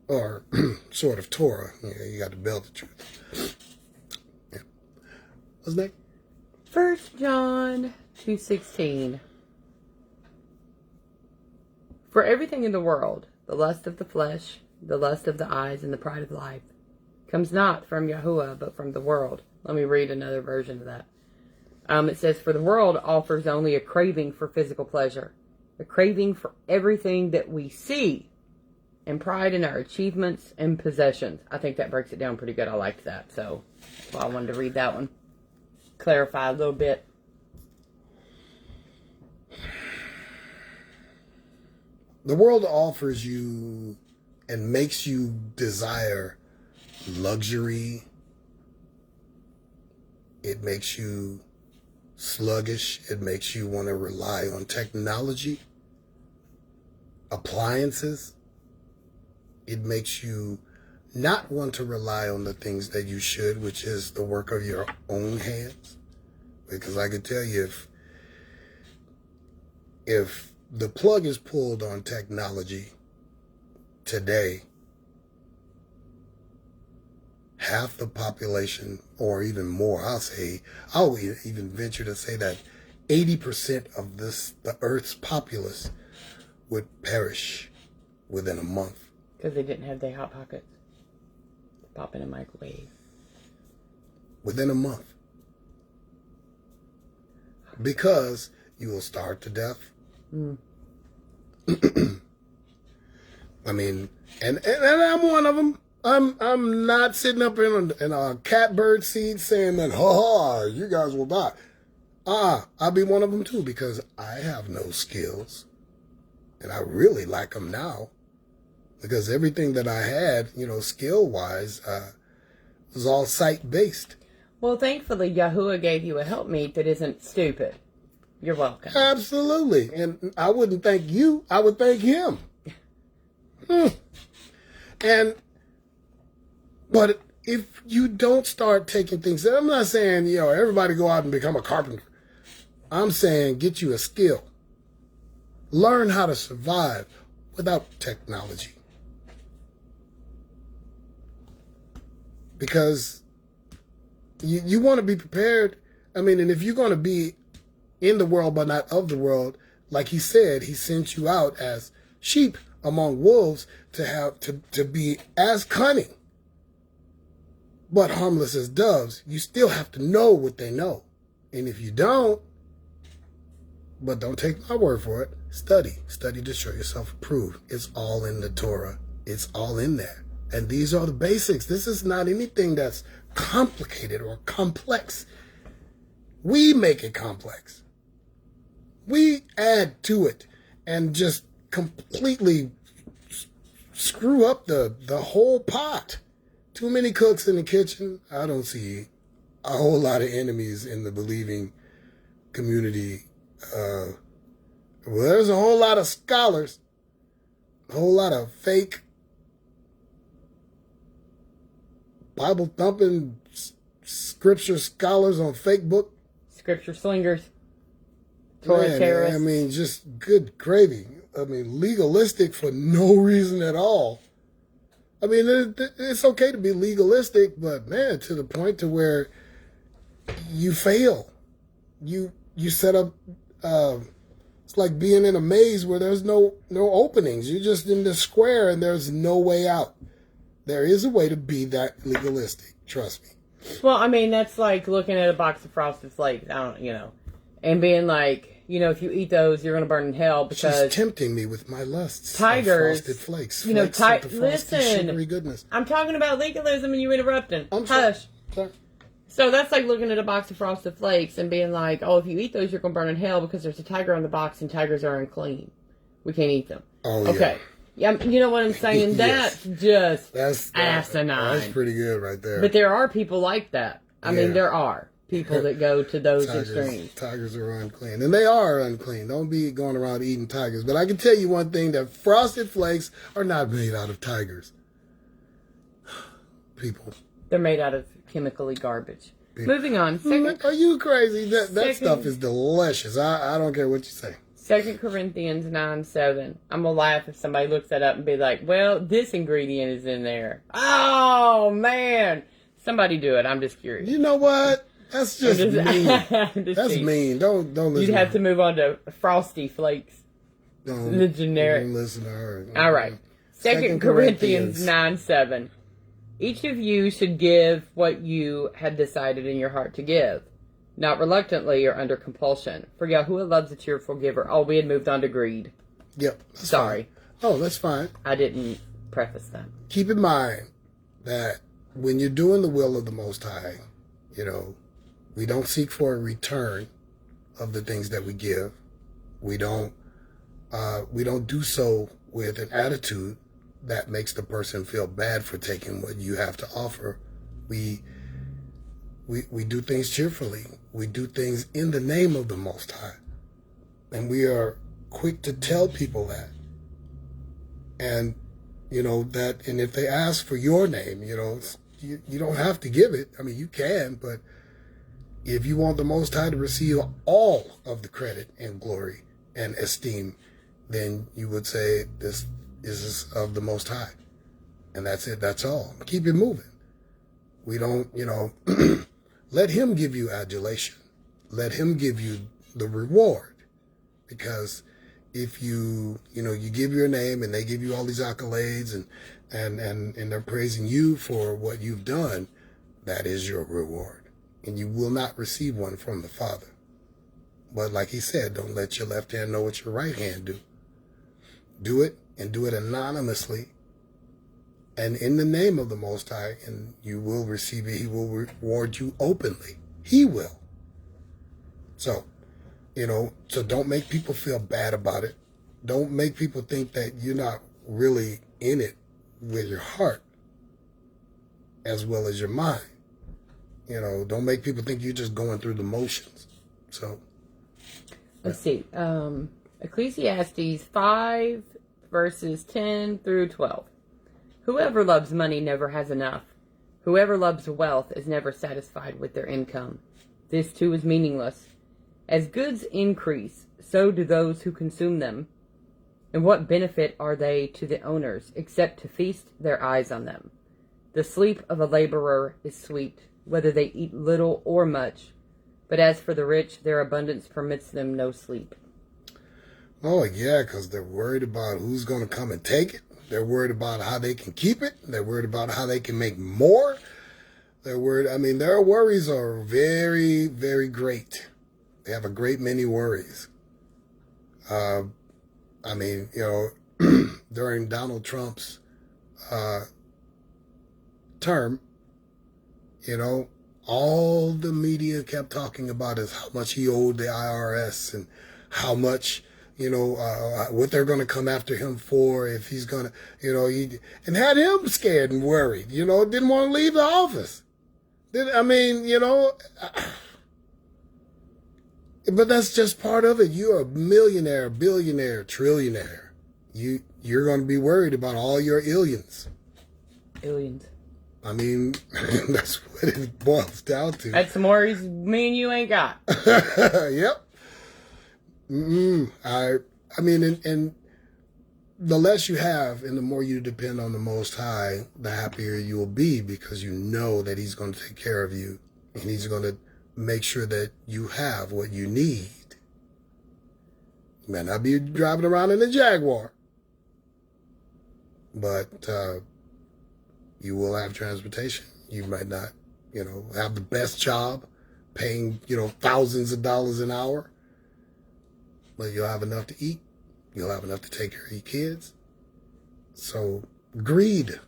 Or sword of Torah. Yeah, you got the belt of truth. Yeah. What's next? 1 John 2:16. For everything in the world, the lust of the flesh, the lust of the eyes, and the pride of life, comes not from Yahuwah, but from the world. Let me read another version of that. It says, for the world offers only a craving for physical pleasure, a craving for everything that we see, and pride in our achievements and possessions. I think that breaks it down pretty good. I liked that, so that's why I wanted to read that one. Clarify a little bit. The world offers you and makes you desire luxury. It makes you sluggish. It makes you want to rely on technology, appliances. It makes you not want to rely on the things that you should, which is the work of your own hands. Because I can tell you, if the plug is pulled on technology today, half the population, or even more, I'll even venture to say that 80% of the Earth's populace would perish within a month. Because they didn't have their Hot Pockets. Pop in a microwave. Within a month. Because you will starve to death. I mean, and I'm one of them. I'm not sitting up in a catbird seat saying that, you guys will die. I'll be one of them too, because I have no skills. And I really lack them now. Because everything that I had, skill-wise, was all sight-based. Well, thankfully, Yahuwah gave you a helpmeet that isn't stupid. You're welcome. Absolutely. And I wouldn't thank you. I would thank him. But if you don't start taking things, I'm not saying, everybody go out and become a carpenter. I'm saying get you a skill. Learn how to survive without technology. Because you want to be prepared. I mean, and if you're going to be in the world but not of the world, like he said, he sent you out as sheep among wolves to be as cunning but harmless as doves. You still have to know what they know. And if you don't take my word for it, study to show yourself approved. It's all in the Torah. It's all in there. And these are the basics. This is not anything that's complicated or complex. We make it complex. We add to it and just completely screw up the whole pot. Too many cooks in the kitchen. I don't see a whole lot of enemies in the believing community. Well, there's a whole lot of scholars, a whole lot of fake Bible-thumping scripture scholars on fake book. Scripture slingers. Torah terrorists. I mean, just good gravy. I mean, legalistic for no reason at all. I mean, it's okay to be legalistic, but man, to the point to where you fail. You set up, it's like being in a maze where there's no openings. You're just in the square and there's no way out. There is a way to be that legalistic. Trust me. Well, I mean, that's like looking at a box of Frosted Flakes, and being like, if you eat those, you're going to burn in hell because... She's tempting me with my lusts. Tigers. Frosted Flakes. Listen. Sugary goodness. I'm talking about legalism and you interrupting. I'm sorry. Hush. Sorry. So that's like looking at a box of Frosted Flakes and being like, if you eat those, you're going to burn in hell because there's a tiger on the box and tigers are unclean. We can't eat them. Oh, okay. Yeah, you know what I'm saying? Yes. That's asinine. That's pretty good right there. But there are people like that. I mean, there are people that go to those extremes. Tigers are unclean. And they are unclean. Don't be going around eating tigers. But I can tell you one thing, that Frosted Flakes are not made out of tigers. People. They're made out of chemically garbage. People. Moving on. Are you crazy? That stuff is delicious. I don't care what you say. 2 Corinthians 9:7. I'm going to laugh if somebody looks that up and be like, well, this ingredient is in there. Oh, man. Somebody do it. I'm just curious. You know what? That's just mean. That's mean. Don't listen. You'd have to move on to Frosty Flakes. The generic. Don't listen to her. All right. 2 Corinthians 9:7. Each of you should give what you had decided in your heart to give, not reluctantly or under compulsion. For Yahuwah loves a cheerful giver. Oh, we had moved on to greed. Yep. Sorry. Fine. Oh, that's fine. I didn't preface that. Keep in mind that when you're doing the will of the Most High, we don't seek for a return of the things that we give. We don't we don't do so with an attitude that makes the person feel bad for taking what you have to offer. We do things cheerfully. We do things in the name of the Most High. And we are quick to tell people that. And, that, and if they ask for your name, you don't have to give it. I mean, you can, but if you want the Most High to receive all of the credit and glory and esteem, then you would say this is of the Most High. And that's it. That's all. Keep it moving. We don't, let him give you adulation. Let him give you the reward. Because if you give your name and they give you all these accolades and they're praising you for what you've done, that is your reward. And you will not receive one from the Father. But like he said, don't let your left hand know what your right hand do. Do it, and do it anonymously and in the name of the Most High, and you will receive it. He will reward you openly. He will. So, so don't make people feel bad about it. Don't make people think that you're not really in it with your heart as well as your mind. Don't make people think you're just going through the motions. So, let's see. Ecclesiastes 5, verses 10 through 12. Whoever loves money never has enough. Whoever loves wealth is never satisfied with their income. This too is meaningless. As goods increase, so do those who consume them. And what benefit are they to the owners, except to feast their eyes on them? The sleep of a laborer is sweet, whether they eat little or much. But as for the rich, their abundance permits them no sleep. Oh, yeah, because they're worried about who's going to come and take it. They're worried about how they can keep it. They're worried about how they can make more. They're worried. I mean, their worries are very, very great. They have a great many worries. During Donald Trump's term, all the media kept talking about is how much he owed the IRS and how much, what they're going to come after him for if he's going to, and had him scared and worried, didn't want to leave the office. But that's just part of it. You're a millionaire, billionaire, trillionaire. You're going to be worried about all your illions. Illions. I mean, that's what it boils down to. That's some worries me and you ain't got. Yep. And the less you have and the more you depend on the Most High, the happier you will be, because you know that he's going to take care of you and he's going to make sure that you have what you need. You may not be driving around in a Jaguar, but you will have transportation. You might not, have the best job, paying, thousands of dollars an hour, but you'll have enough to eat. You'll have enough to take care of your kids. So, greed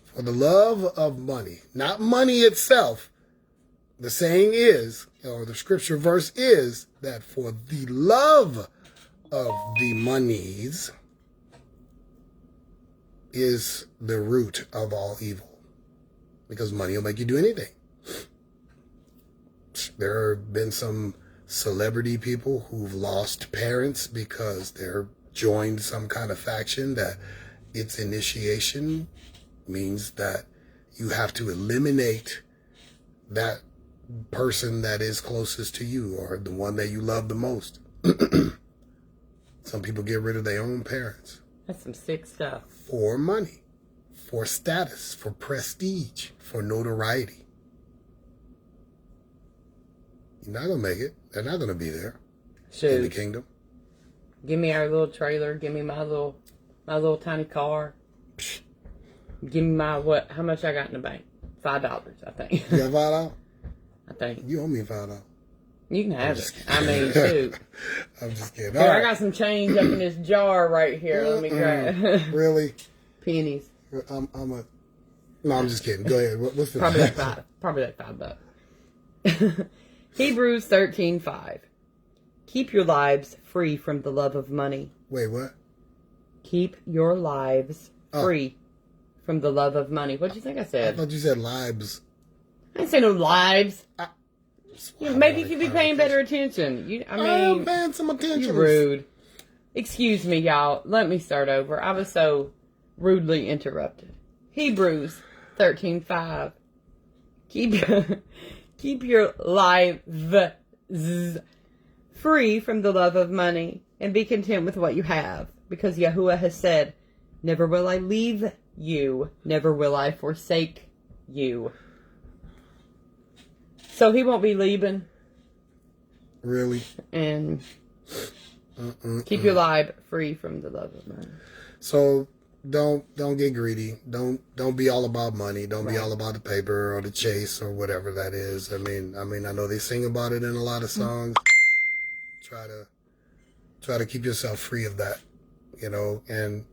for the love of money, not money itself. The saying is, or the scripture verse is, that for the love of the monies is the root of all evil. Because money will make you do anything. There have been some celebrity people who've lost parents because they're joined some kind of faction that its initiation means that you have to eliminate that person that is closest to you or the one that you love the most. Some people get rid of their own parents. That's some sick stuff. For money, for status, for prestige, for notoriety. You're not going to make it. They're not going to be there in the kingdom. Give me our little trailer. Give me my little tiny car. Give me how much I got in the bank? $5, I think. You got $5? I think. You owe me $5. You can have it. I mean, shoot. I'm just kidding. Here, I got some change up in this jar right here. Let me grab. Really? Pennies. No, I'm just kidding. Go ahead. What's the Probably like $5. Hebrews 13:5. Keep your lives free from the love of money. Wait, what? Keep your lives free from the love of money. What do you think I said? I thought you said lives. I didn't say no lives. Maybe if you'd be paying better attention. I'm paying some attention. You're rude. Excuse me, y'all. Let me start over. I was so rudely interrupted. Hebrews 13:5. Keep your lives free from the love of money and be content with what you have, because Yahuwah has said, never will I leave you, never will I forsake you. So he won't be leaving. Really? And keep your life free from the love of money. So don't get greedy. Don't be all about money. Don't be all about the paper or the chase or whatever that is. I mean, I know they sing about it in a lot of songs. Try to keep yourself free of that, and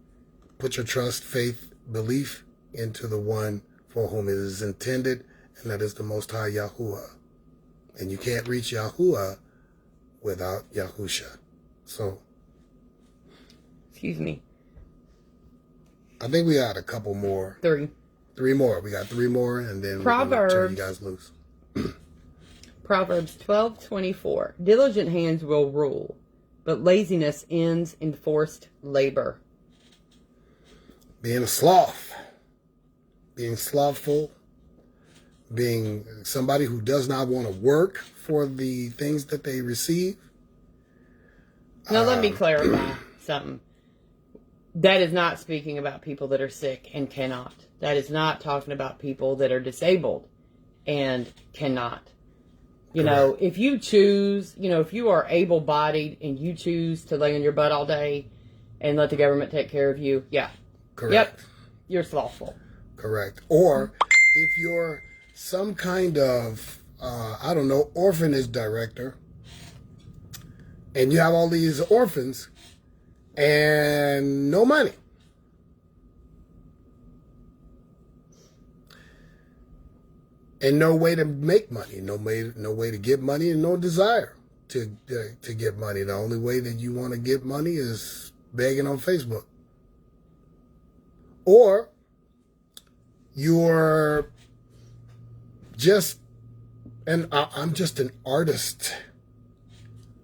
put your trust, faith, belief into the one for whom it is intended, and that is the Most High Yahuwah. And you can't reach Yahuwah without Yahusha. So, excuse me. I think we got a couple more. Three more. We got 3 more, and then we're going to turn you guys loose. Proverbs 12:24. Diligent hands will rule, but laziness ends in forced labor. Being a sloth. Being slothful. Being somebody who does not want to work for the things that they receive. Now, let me clarify something. That is not speaking about people that are sick and cannot. That is not talking about people that are disabled and cannot. If you choose, if you are able-bodied and you choose to lay on your butt all day and let the government take care of you, yeah. Correct. Yep, you're slothful. Correct. Or if you're some kind of, orphanage director, and you have all these orphans and no money. And no way to make money, no way to get money, and no desire to get money. The only way that you want to get money is begging on Facebook. Or you're I'm just an artist.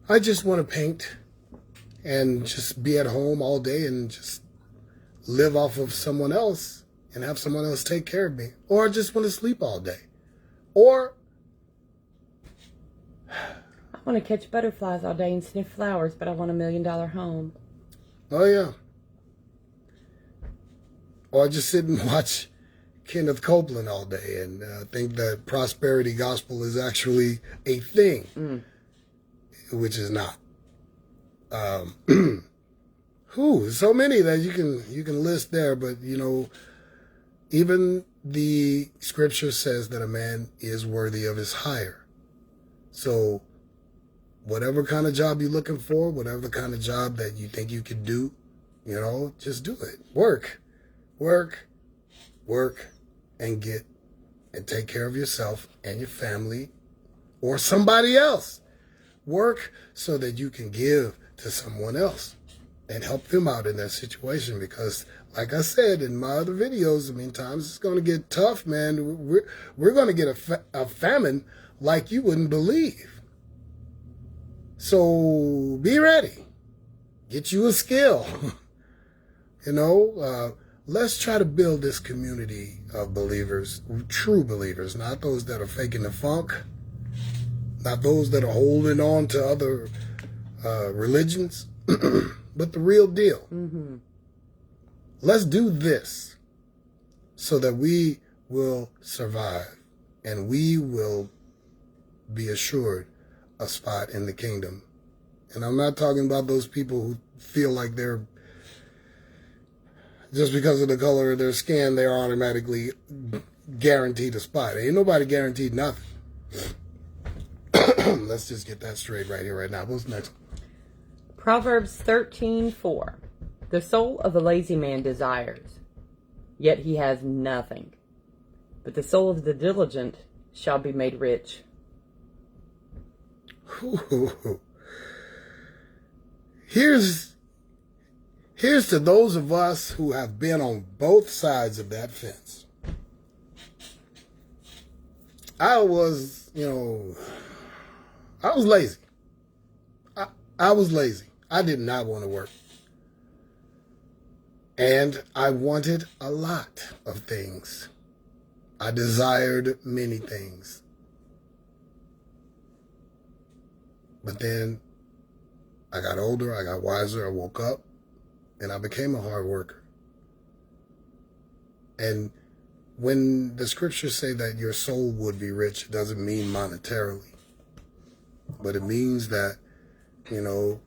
I just want to paint and just be at home all day and just live off of someone else and have someone else take care of me. Or I just want to sleep all day. Or I want to catch butterflies all day and sniff flowers, but I want $1 million home. Oh, yeah. Or just sit and watch Kenneth Copeland all day and think that prosperity gospel is actually a thing, which is not. So many that you can list there, but even the scripture says that a man is worthy of his hire. So whatever kind of job you're looking for, whatever kind of job that you think you could do, just do it. Work, and take care of yourself and your family or somebody else. Work so that you can give to someone else and help them out in their situation, because like I said in my other videos, times it's going to get tough, man. We're going to get a famine like you wouldn't believe. So be ready. Get you a skill. Let's try to build this community of believers, true believers, not those that are faking the funk, not those that are holding on to other religions, but the real deal. Mm-hmm. Let's do this so that we will survive and we will be assured a spot in the kingdom. And I'm not talking about those people who feel like they're, just because of the color of their skin, they're automatically guaranteed a spot. Ain't nobody guaranteed nothing. Let's just get that straight right here, right now. What's next? Proverbs 13:4. The soul of a lazy man desires, yet he has nothing. But the soul of the diligent shall be made rich. Here's to those of us who have been on both sides of that fence. I was lazy. I was lazy. I did not want to work. And I wanted a lot of things. I desired many things. But then I got older, I got wiser, I woke up, and I became a hard worker. And when the scriptures say that your soul would be rich, it doesn't mean monetarily. But it means that,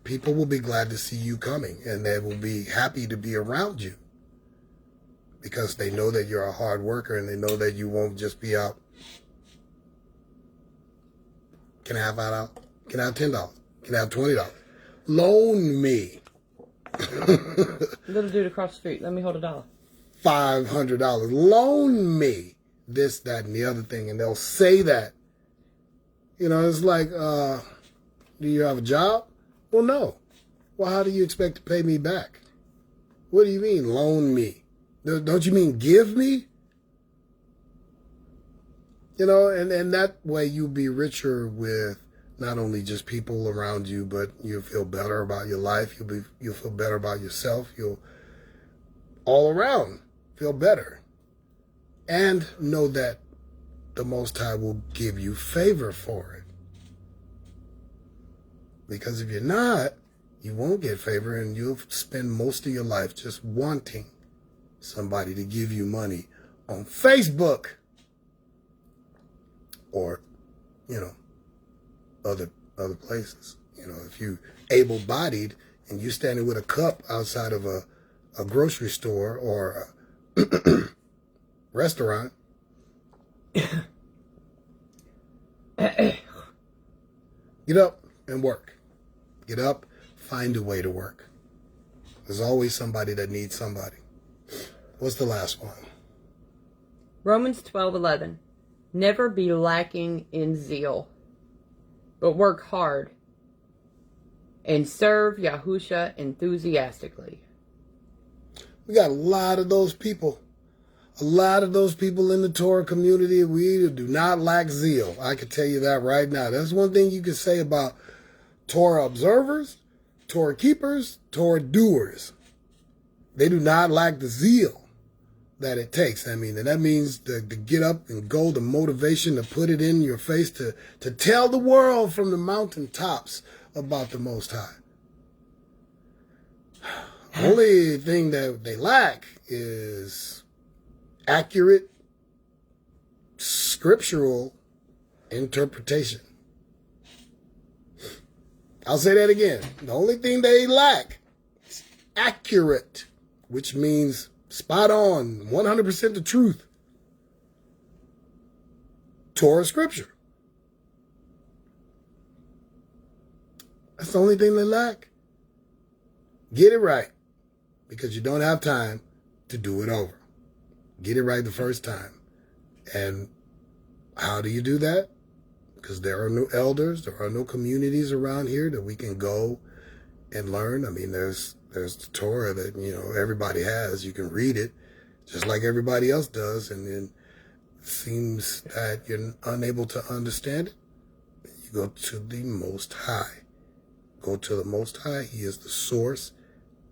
people will be glad to see you coming, and they will be happy to be around you because they know that you're a hard worker and they know that you won't just be out. Can I have $10? Can I have $20? Loan me. Little dude across the street, let me hold $1. $500. Loan me this, that, and the other thing. And they'll say that. It's like, do you have a job? Well, no. Well, how do you expect to pay me back? What do you mean, loan me? Don't you mean give me? And that way you'll be richer with not only just people around you, but you'll feel better about your life. You'll feel better about yourself. You'll all around feel better. And know that the Most High will give you favor for it. Because if you're not, you won't get favor, and you'll spend most of your life just wanting somebody to give you money on Facebook or, other places. If you able-bodied and you standing with a cup outside of a grocery store or a restaurant, get up and work. Get up, find a way to work. There's always somebody that needs somebody. What's the last one? Romans 12:11. Never be lacking in zeal, but work hard and serve Yahusha enthusiastically. We got a lot of those people. A lot of those people in the Torah community, we do not lack zeal. I can tell you that right now. That's one thing you can say about Torah observers, Torah keepers, Torah doers. They do not lack the zeal that it takes. And that means to get up and go, the motivation to put it in your face, to tell the world from the mountaintops about the Most High. Only thing that they lack is accurate scriptural interpretation. I'll say that again. The only thing they lack is accurate, which means spot on, 100% the truth. Torah scripture. That's the only thing they lack. Get it right, because you don't have time to do it over. Get it right the first time. And how do you do that? Because there are no elders, there are no communities around here that we can go and learn. There's the Torah that, everybody has. You can read it just like everybody else does. And then it seems that you're unable to understand it. You go to the Most High. Go to the Most High. He is the source.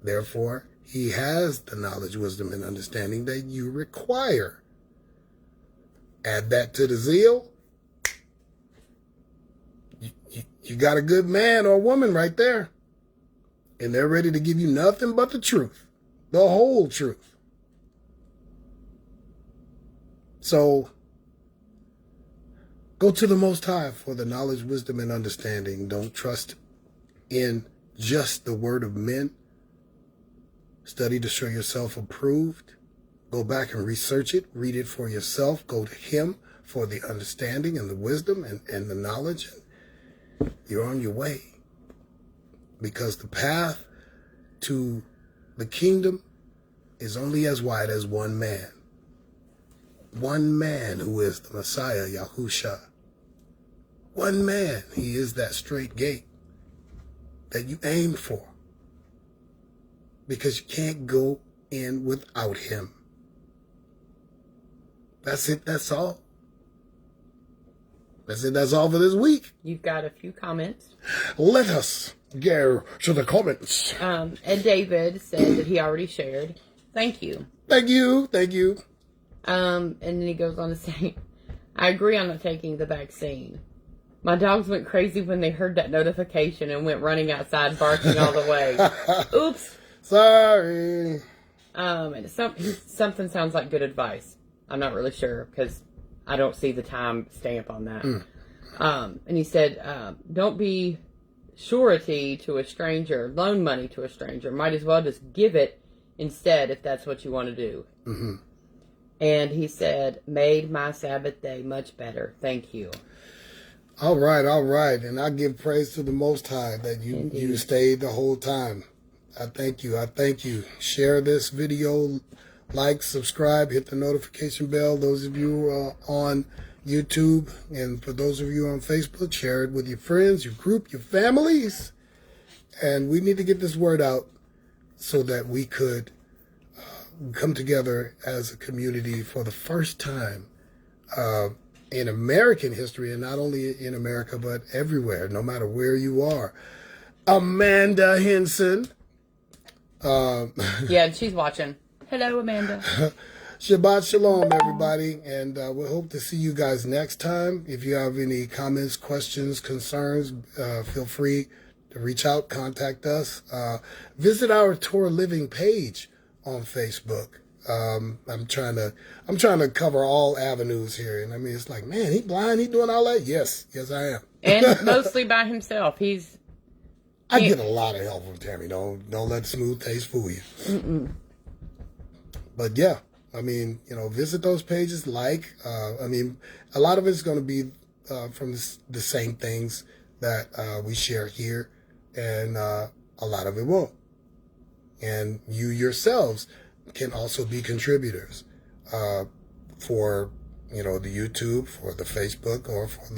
Therefore, He has the knowledge, wisdom, and understanding that you require. Add that to the zeal. You got a good man or woman right there. And they're ready to give you nothing but the truth. The whole truth. So, go to the Most High for the knowledge, wisdom, and understanding. Don't trust in just the word of men. Study to show yourself approved. Go back and research it. Read it for yourself. Go to Him for the understanding and the wisdom and the knowledge. You're on your way. Because the path to the kingdom is only as wide as one man. One man who is the Messiah, Yahusha. One man. He is that straight gate that you aim for. because you can't go in without him. That's it. That's all. That's it. That's all for this week. You've got a few comments. Let us go to the comments. And David said that he already shared. Thank you. Thank you. Thank you. And then he goes on to say, I agree on not taking the vaccine. My dogs went crazy when they heard that notification and went running outside barking all the way. Oops. Sorry. And something sounds like good advice. I'm not really sure because I don't see the time stamp on that. And he said, don't be surety to a stranger, loan money to a stranger. Might as well just give it instead if that's what you want to do. Mm-hmm. And he said, made my Sabbath day much better. Thank you. All right. And I give praise to the Most High that you stayed the whole time. I thank you. Share this video, like, subscribe, hit the notification bell. Those of you who are on YouTube, and for those of you on Facebook, share it with your friends, your group, your families. And we need to get this word out so that we could come together as a community for the first time in American history, and not only in America, but everywhere, no matter where you are. Amanda Henson. Yeah, she's watching. Hello, Amanda. Shabbat Shalom, everybody, and we hope to see you guys next time. If you have any comments, questions, concerns, feel free to reach out, contact us. Visit our Torah Living page on Facebook. I'm trying to cover all avenues here, and I mean, it's like, man, he blind, he doing all that. Yes, I am, and mostly by himself. I get a lot of help from Tammy. Don't let smooth taste fool you. Mm-mm. But yeah, I mean, visit those pages. I mean, a lot of it's going to be from the same things that we share here, and a lot of it won't. And you yourselves can also be contributors for the YouTube, for the Facebook, or for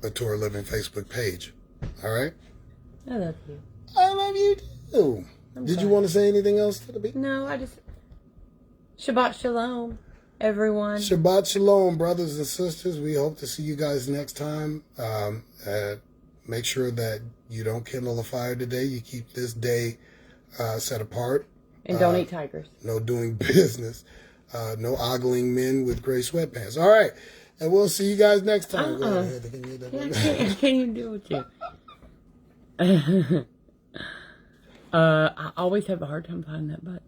the Torah Living Facebook page. All right. I love you. I love you too. Did you want to say anything else to the people? No, I just... Shabbat Shalom, everyone. Shabbat Shalom, brothers and sisters. We hope to see you guys next time. Make sure that you don't kindle a fire today. You keep this day set apart. And don't eat tigers. No doing business. No ogling men with gray sweatpants. All right. And we'll see you guys next time. Can you do with you? I always have a hard time finding that button.